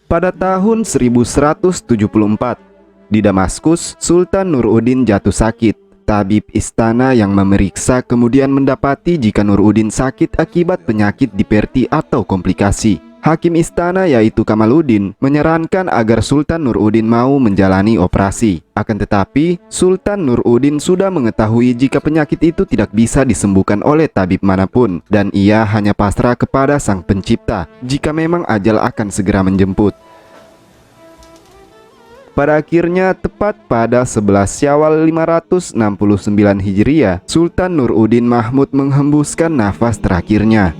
Pada tahun 1174, di Damaskus, Sultan Nuruddin jatuh sakit. Tabib istana yang memeriksa kemudian mendapati jika Nuruddin sakit akibat penyakit diperti atau komplikasi. Hakim istana yaitu Kamaluddin menyarankan agar Sultan Nuruddin mau menjalani operasi. Akan tetapi, Sultan Nuruddin sudah mengetahui jika penyakit itu tidak bisa disembuhkan oleh tabib manapun, dan ia hanya pasrah kepada Sang Pencipta jika memang ajal akan segera menjemput. Pada akhirnya, tepat pada 11 Syawal 569 Hijriah, Sultan Nuruddin Mahmud menghembuskan nafas terakhirnya.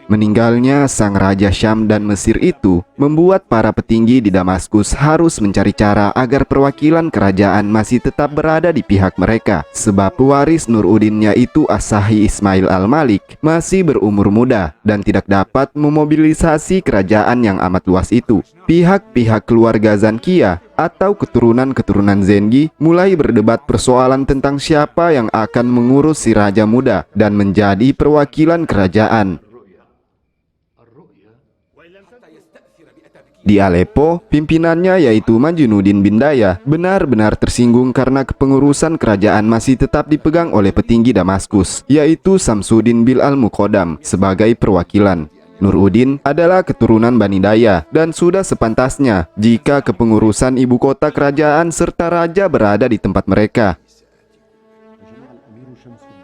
Meninggalnya sang Raja Syam dan Mesir itu membuat para petinggi di Damaskus harus mencari cara agar perwakilan kerajaan masih tetap berada di pihak mereka, sebab pewaris Nuruddin yaitu As-Sahih Ismail Al-Malik masih berumur muda dan tidak dapat memobilisasi kerajaan yang amat luas itu. Pihak-pihak keluarga Zankia atau keturunan-keturunan Zengi mulai berdebat persoalan tentang siapa yang akan mengurus si raja muda dan menjadi perwakilan kerajaan. Di Aleppo, pimpinannya yaitu Majnuddin bin Daya benar-benar tersinggung karena kepengurusan kerajaan masih tetap dipegang oleh petinggi Damaskus, yaitu Samsuddin bin Al-Muqaddam sebagai perwakilan. Nuruddin adalah keturunan Bani Daya dan sudah sepantasnya jika kepengurusan ibu kota kerajaan serta raja berada di tempat mereka.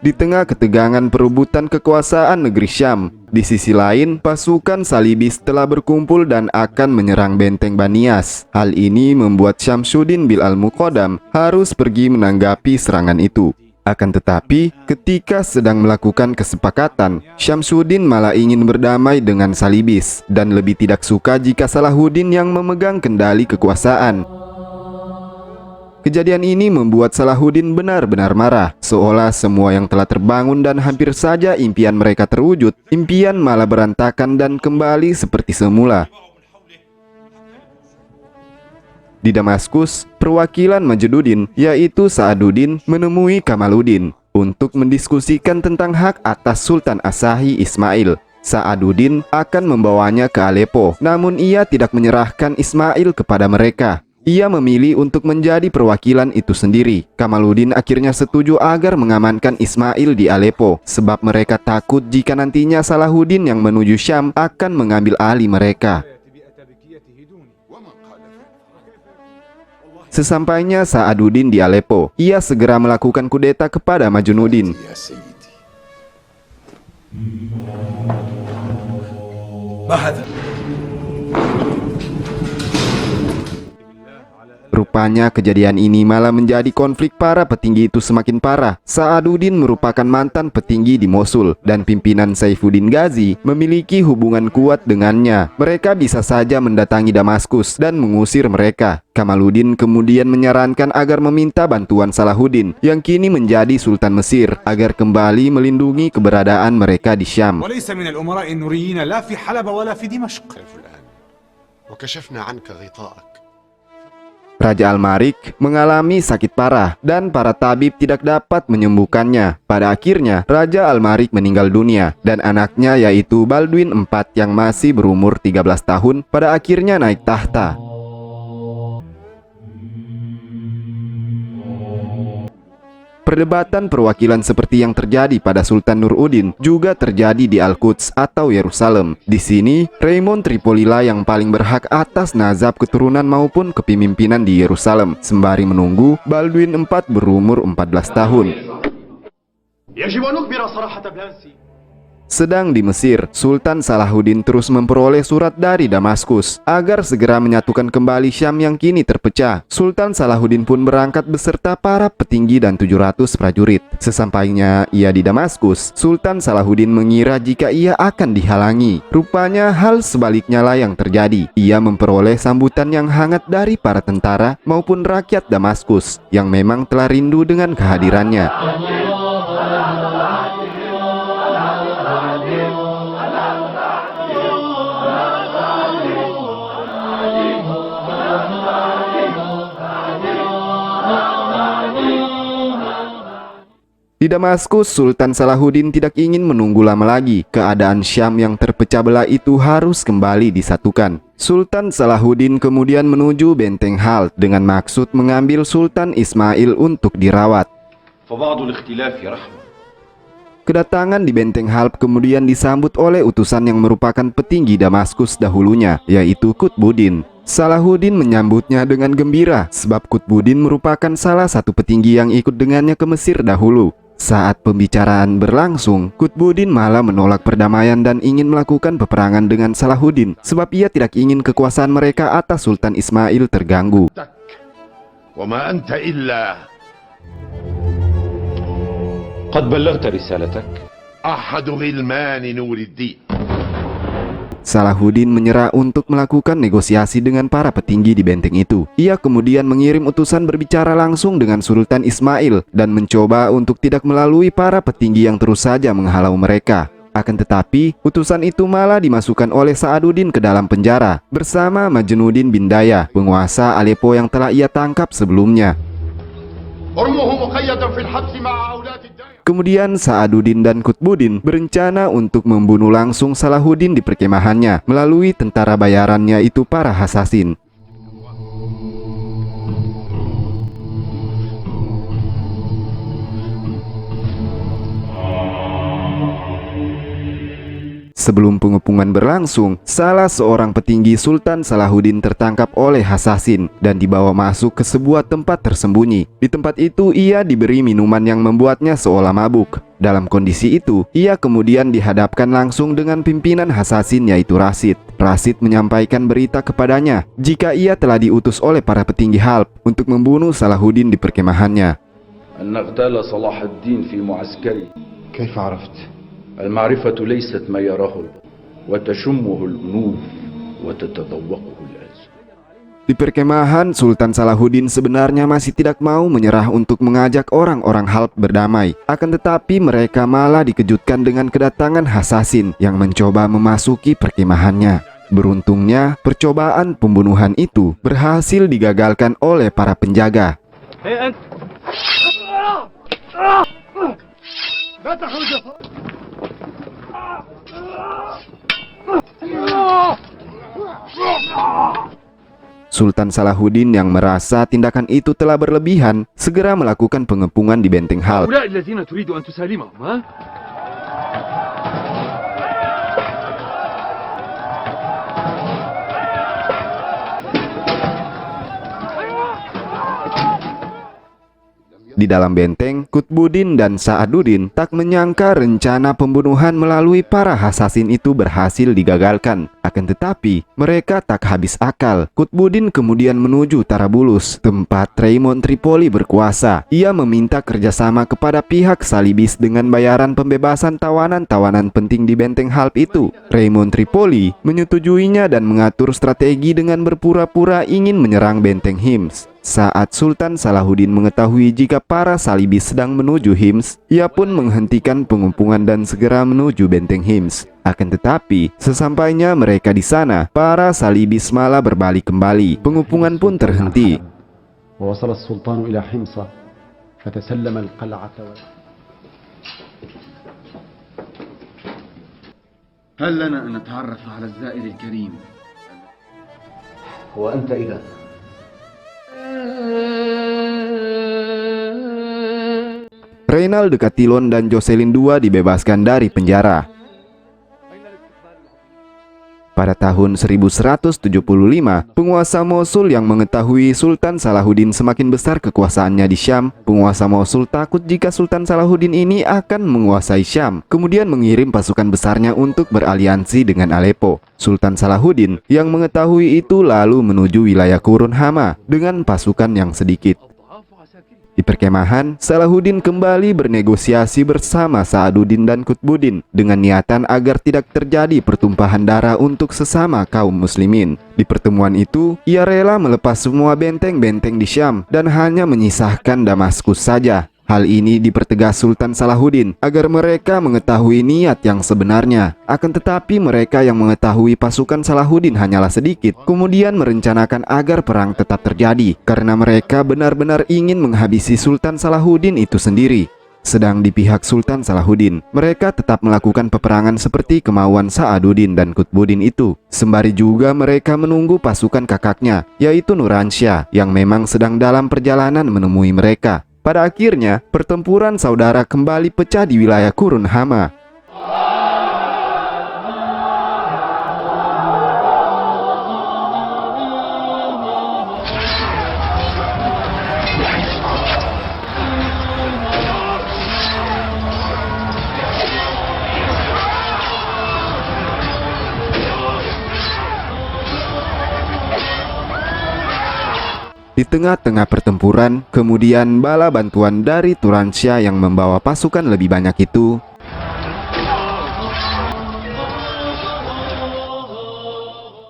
Di tengah ketegangan perebutan kekuasaan negeri Syam, di sisi lain pasukan Salibis telah berkumpul dan akan menyerang benteng Banias. Hal ini membuat Syamsuddin bin Al-Muqaddam harus pergi menanggapi serangan itu. Akan tetapi, ketika sedang melakukan kesepakatan, Syamsuddin malah ingin berdamai dengan Salibis dan lebih tidak suka jika Salahuddin yang memegang kendali kekuasaan. Kejadian ini membuat Salahuddin benar-benar marah, seolah semua yang telah terbangun dan hampir saja impian mereka terwujud, impian malah berantakan dan kembali seperti semula. Di Damaskus, perwakilan Majnuddin yaitu Sa'aduddin menemui Kamaluddin untuk mendiskusikan tentang hak atas Sultan As-Sahih Ismail. Sa'aduddin akan membawanya ke Aleppo, namun ia tidak menyerahkan Ismail kepada mereka. Ia memilih untuk menjadi perwakilan itu sendiri. Kamaluddin akhirnya setuju agar mengamankan Ismail di Aleppo, sebab mereka takut jika nantinya Salahuddin yang menuju Syam akan mengambil alih mereka. Sesampainya Sa'aduddin di Aleppo, ia segera melakukan kudeta kepada Majnuddin. Rupanya kejadian ini malah menjadi konflik para petinggi itu semakin parah. Sa'aduddin merupakan mantan petinggi di Mosul dan pimpinan Saifuddin Ghazi memiliki hubungan kuat dengannya. Mereka bisa saja mendatangi Damaskus dan mengusir mereka. Kamaluddin kemudian menyarankan agar meminta bantuan Salahuddin yang kini menjadi Sultan Mesir agar kembali melindungi keberadaan mereka di Syam. Raja Al-Malik mengalami sakit parah dan para tabib tidak dapat menyembuhkannya. Pada akhirnya, Raja Al-Malik meninggal dunia dan anaknya yaitu Balduin IV yang masih berumur 13 tahun pada akhirnya naik tahta. Perdebatan perwakilan seperti yang terjadi pada Sultan Nuruddin juga terjadi di Al-Quds atau Yerusalem. Di sini, Raymond Tripolila yang paling berhak atas nazab keturunan maupun kepemimpinan di Yerusalem, sembari menunggu Balduin IV berumur 14 tahun. Sedang di Mesir, Sultan Salahuddin terus memperoleh surat dari Damaskus agar segera menyatukan kembali Syam yang kini terpecah. Sultan Salahuddin pun berangkat beserta para petinggi dan 700 prajurit. Sesampainya ia di Damaskus, Sultan Salahuddin mengira jika ia akan dihalangi. Rupanya hal sebaliknya lah yang terjadi. Ia memperoleh sambutan yang hangat dari para tentara maupun rakyat Damaskus yang memang telah rindu dengan kehadirannya. Di Damaskus, Sultan Salahuddin tidak ingin menunggu lama lagi. Keadaan Syam yang terpecah belah itu harus kembali disatukan. Sultan Salahuddin kemudian menuju Benteng Halt dengan maksud mengambil Sultan Ismail untuk dirawat. Kedatangan di Benteng Halt kemudian disambut oleh utusan yang merupakan petinggi Damaskus dahulunya, yaitu Qutbuddin. Salahuddin menyambutnya dengan gembira sebab Qutbuddin merupakan salah satu petinggi yang ikut dengannya ke Mesir dahulu. Saat pembicaraan berlangsung, Qutbuddin malah menolak perdamaian dan ingin melakukan peperangan dengan Salahuddin sebab ia tidak ingin kekuasaan mereka atas Sultan Ismail terganggu. Salahuddin menyerah untuk melakukan negosiasi dengan para petinggi di benteng itu. Ia kemudian mengirim utusan berbicara langsung dengan Sultan Ismail dan mencoba untuk tidak melalui para petinggi yang terus saja menghalau mereka. Akan tetapi, utusan itu malah dimasukkan oleh Sa'aduddin ke dalam penjara bersama Majnuddin bin Daya, penguasa Aleppo yang telah ia tangkap sebelumnya. Kemudian Sa'aduddin dan Qutbuddin berencana untuk membunuh langsung Salahuddin di perkemahannya melalui tentara bayarannya itu para Hasasin. Sebelum pengepungan berlangsung, salah seorang petinggi Sultan Salahuddin tertangkap oleh Hasasin dan dibawa masuk ke sebuah tempat tersembunyi. Di tempat itu ia diberi minuman yang membuatnya seolah mabuk. Dalam kondisi itu, ia kemudian dihadapkan langsung dengan pimpinan Hasasin yaitu Rashid. Rashid menyampaikan berita kepadanya jika ia telah diutus oleh para petinggi Halb untuk membunuh Salahuddin di perkemahannya. كيف عرفت؟ المعرفة ليست ما يراه وتشمه الأنوف وتتذوقه الألسن. Di perkemahan, Sultan Salahuddin sebenarnya masih tidak mau menyerah untuk mengajak orang-orang Halb berdamai. Akan tetapi mereka malah dikejutkan dengan kedatangan Hasasin yang mencoba memasuki perkemahannya. Beruntungnya, percobaan pembunuhan itu berhasil digagalkan oleh para penjaga. Sultan Salahuddin yang merasa tindakan itu telah berlebihan, segera melakukan pengepungan di benteng Halb. Di dalam benteng, Qutbuddin dan Sa'aduddin tak menyangka rencana pembunuhan melalui para Hasasin itu berhasil digagalkan. Akan tetapi, mereka tak habis akal. Qutbuddin kemudian menuju Tarabulus, tempat Raymond Tripoli berkuasa. Ia meminta kerjasama kepada pihak Salibis dengan bayaran pembebasan tawanan-tawanan penting di benteng Halb itu. Raymond Tripoli menyetujuinya dan mengatur strategi dengan berpura-pura ingin menyerang benteng Hims. Saat Sultan Salahuddin mengetahui jika para Salibis sedang menuju Hims, ia pun menghentikan pengepungan dan segera menuju benteng Hims. Akan tetapi, sesampainya mereka di sana, para Salibis malah berbalik kembali. Pengepungan pun terhenti. هل لنا أن نتعرف على الزائر الكريم؟ وأنت إذا Reynald de Chatillon dan Jocelyn II dibebaskan dari penjara. Pada tahun 1175, penguasa Mosul yang mengetahui Sultan Salahuddin semakin besar kekuasaannya di Syam, penguasa Mosul takut jika Sultan Salahuddin ini akan menguasai Syam, kemudian mengirim pasukan besarnya untuk beraliansi dengan Aleppo. Sultan Salahuddin yang mengetahui itu lalu menuju wilayah Qurun Hama dengan pasukan yang sedikit. Di perkemahan, Salahuddin kembali bernegosiasi bersama Sa'aduddin dan Qutbuddin dengan niatan agar tidak terjadi pertumpahan darah untuk sesama kaum muslimin. Di pertemuan itu, ia rela melepas semua benteng-benteng di Syam dan hanya menyisahkan Damaskus saja. Hal ini dipertegas Sultan Salahuddin agar mereka mengetahui niat yang sebenarnya. Akan tetapi mereka yang mengetahui pasukan Salahuddin hanyalah sedikit, kemudian merencanakan agar perang tetap terjadi karena mereka benar-benar ingin menghabisi Sultan Salahuddin itu sendiri. Sedang di pihak Sultan Salahuddin, mereka tetap melakukan peperangan seperti kemauan Sa'aduddin dan Qutbuddin itu. Sembari juga mereka menunggu pasukan kakaknya, yaitu Nuransyah, yang memang sedang dalam perjalanan menemui mereka. Pada akhirnya, pertempuran saudara kembali pecah di wilayah Qurun Hama. Di tengah-tengah pertempuran, kemudian bala bantuan dari Turansyah yang membawa pasukan lebih banyak itu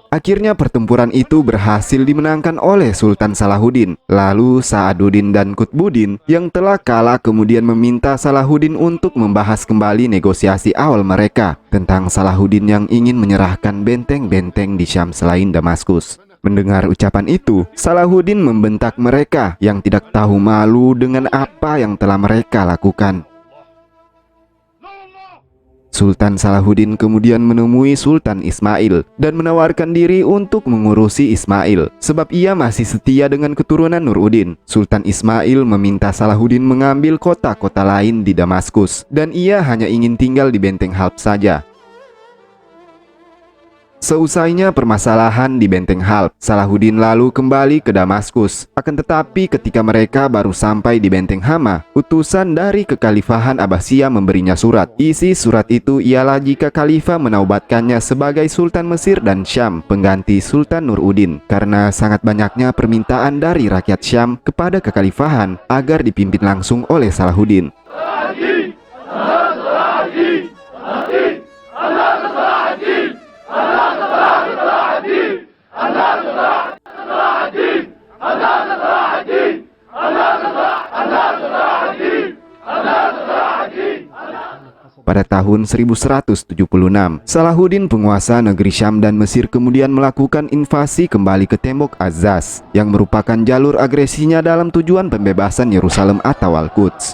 akhirnya pertempuran itu berhasil dimenangkan oleh Sultan Salahuddin. Lalu Sa'aduddin dan Qutbuddin yang telah kalah kemudian meminta Salahuddin untuk membahas kembali negosiasi awal mereka tentang Salahuddin yang ingin menyerahkan benteng-benteng di Syam selain Damaskus. Mendengar ucapan itu, Salahuddin membentak mereka yang tidak tahu malu dengan apa yang telah mereka lakukan. Sultan Salahuddin kemudian menemui Sultan Ismail dan menawarkan diri untuk mengurusi Ismail, sebab ia masih setia dengan keturunan Nuruddin. Sultan Ismail meminta Salahuddin mengambil kota-kota lain di Damaskus, dan ia hanya ingin tinggal di Benteng Halb saja. Seusainya permasalahan di Benteng Halb, Salahuddin lalu kembali ke Damaskus. Akan tetapi ketika mereka baru sampai di Benteng Hama, utusan dari Kekhalifahan Abbasiyah memberinya surat. Isi surat itu ialah jika khalifah menaubatkannya sebagai Sultan Mesir dan Syam, pengganti Sultan Nuruddin, karena sangat banyaknya permintaan dari rakyat Syam kepada kekhalifahan agar dipimpin langsung oleh Salahuddin. Pada tahun 1176, Salahuddin penguasa negeri Syam dan Mesir kemudian melakukan invasi kembali ke tembok Azaz, yang merupakan jalur agresinya dalam tujuan pembebasan Yerusalem atau Al-Quds.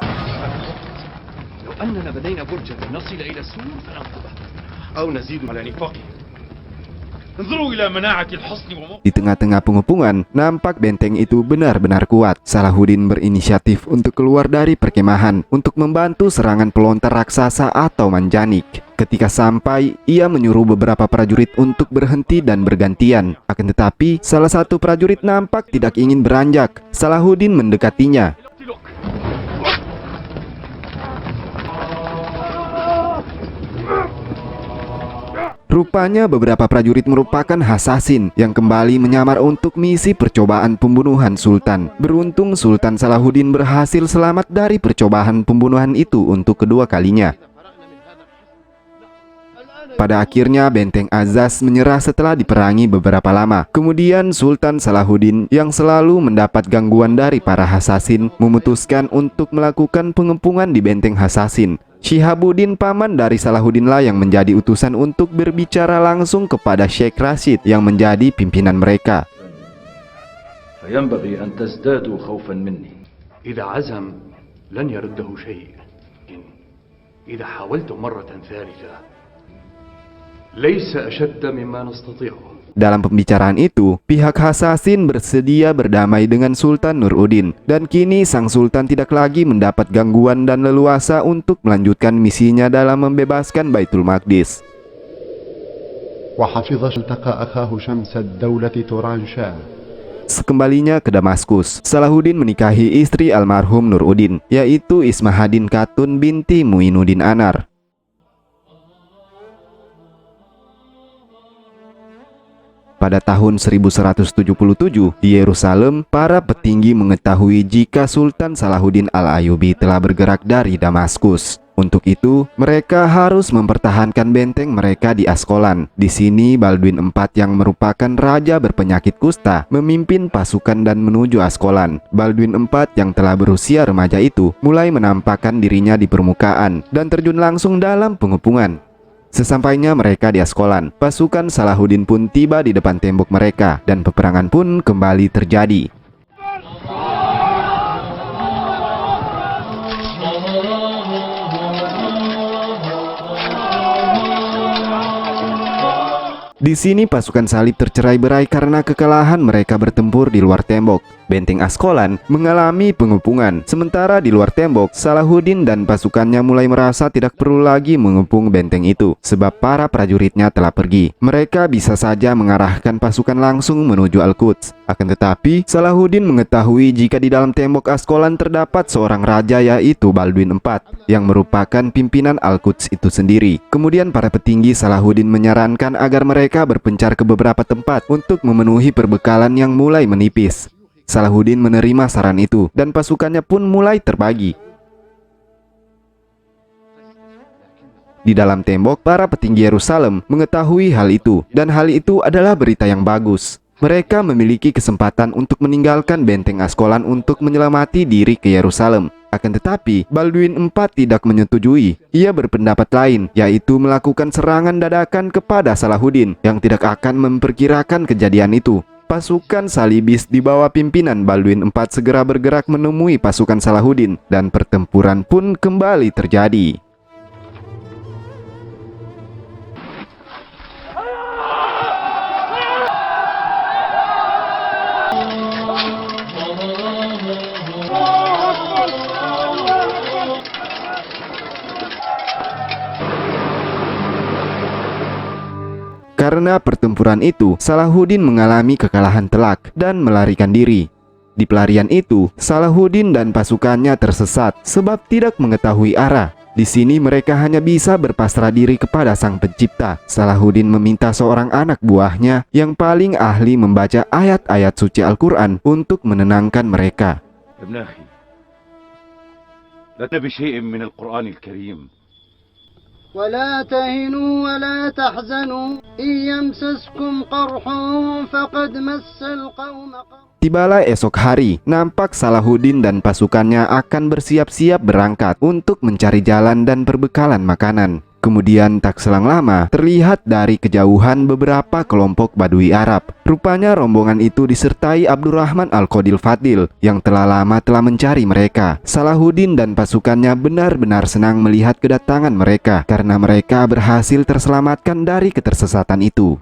Di tengah-tengah pengepungan, nampak benteng itu benar-benar kuat. Salahuddin berinisiatif untuk keluar dari perkemahan untuk membantu serangan pelontar raksasa atau manjanik. Ketika sampai, ia menyuruh beberapa prajurit untuk berhenti dan bergantian. Akan tetapi, salah satu prajurit nampak tidak ingin beranjak. Salahuddin mendekatinya. Rupanya beberapa prajurit merupakan hasasin yang kembali menyamar untuk misi percobaan pembunuhan Sultan. Beruntung Sultan Salahuddin berhasil selamat dari percobaan pembunuhan itu untuk kedua kalinya. Pada akhirnya Benteng Azaz menyerah setelah diperangi beberapa lama. Kemudian Sultan Salahuddin yang selalu mendapat gangguan dari para hasasin memutuskan untuk melakukan pengepungan di Benteng Hasasin. Syihabuddin, paman dari Salahuddin lah yang menjadi utusan untuk berbicara langsung kepada Sheikh Rashid yang menjadi pimpinan mereka. فينبغي أن تزدادوا خوفا مني. إذا عزم لن يرده شيء. إذا حاولت مرة ثالثة ليس أشد مما نستطيعه. Dalam pembicaraan itu, pihak Hasasin bersedia berdamai dengan Sultan Nuruddin, dan kini sang sultan tidak lagi mendapat gangguan dan leluasa untuk melanjutkan misinya dalam membebaskan Baitul Maqdis. Sekembalinya ke Damaskus, Salahuddin menikahi istri almarhum Nuruddin, yaitu Ismahaddin Khatun binti Muinuddin Anar. Pada tahun 1177 di Yerusalem, para petinggi mengetahui jika Sultan Salahuddin Al-Ayyubi telah bergerak dari Damaskus. Untuk itu, mereka harus mempertahankan benteng mereka di Askolan. Di sini, Baldwin IV yang merupakan raja berpenyakit kusta memimpin pasukan dan menuju Askolan. Baldwin IV yang telah berusia remaja itu mulai menampakkan dirinya di permukaan dan terjun langsung dalam pengepungan. Sesampainya mereka di Askolan, pasukan Salahuddin pun tiba di depan tembok mereka dan peperangan pun kembali terjadi. Di sini pasukan salib tercerai-berai karena kekalahan mereka bertempur di luar tembok. Benteng Askolan mengalami pengepungan. Sementara di luar tembok, Salahuddin dan pasukannya mulai merasa tidak perlu lagi mengepung benteng itu, sebab para prajuritnya telah pergi. Mereka bisa saja mengarahkan pasukan langsung menuju Al-Quds. Akan tetapi, Salahuddin mengetahui jika di dalam tembok Askolan terdapat seorang raja, yaitu Balduin IV, yang merupakan pimpinan Al-Quds itu sendiri. Kemudian para petinggi Salahuddin menyarankan agar mereka berpencar ke beberapa tempat untuk memenuhi perbekalan yang mulai menipis. Salahuddin menerima saran itu dan pasukannya pun mulai terbagi. Di dalam tembok, para petinggi Yerusalem mengetahui hal itu, dan hal itu adalah berita yang bagus. Mereka memiliki kesempatan untuk meninggalkan benteng Askolan untuk menyelamati diri ke Yerusalem. Akan tetapi, Balduin IV tidak menyetujui. Ia berpendapat lain, yaitu melakukan serangan dadakan kepada Salahuddin yang tidak akan memperkirakan kejadian itu. Pasukan salibis di bawah pimpinan Balduin IV segera bergerak menemui pasukan Salahuddin, dan pertempuran pun kembali terjadi. Karena pertempuran itu, Salahuddin mengalami kekalahan telak dan melarikan diri. Di pelarian itu, Salahuddin dan pasukannya tersesat sebab tidak mengetahui arah. Di sini mereka hanya bisa berpasrah diri kepada Sang Pencipta. Salahuddin meminta seorang anak buahnya yang paling ahli membaca ayat-ayat suci Al-Quran untuk menenangkan mereka. ابن أخي لا بشيء من القرآن الكريم ولا تهنوا ولا تحزنوا إن يمسسكم قرح فقد مس القوم قرح. Tibalah esok hari, nampak Salahuddin dan pasukannya akan bersiap-siap berangkat untuk mencari jalan dan perbekalan makanan. Kemudian tak selang lama, terlihat dari kejauhan beberapa kelompok Badui Arab. Rupanya rombongan itu disertai Abdurrahman Al-Qadil Fadil yang telah lama mencari mereka. Salahuddin dan pasukannya benar-benar senang melihat kedatangan mereka karena mereka berhasil terselamatkan dari ketersesatan itu.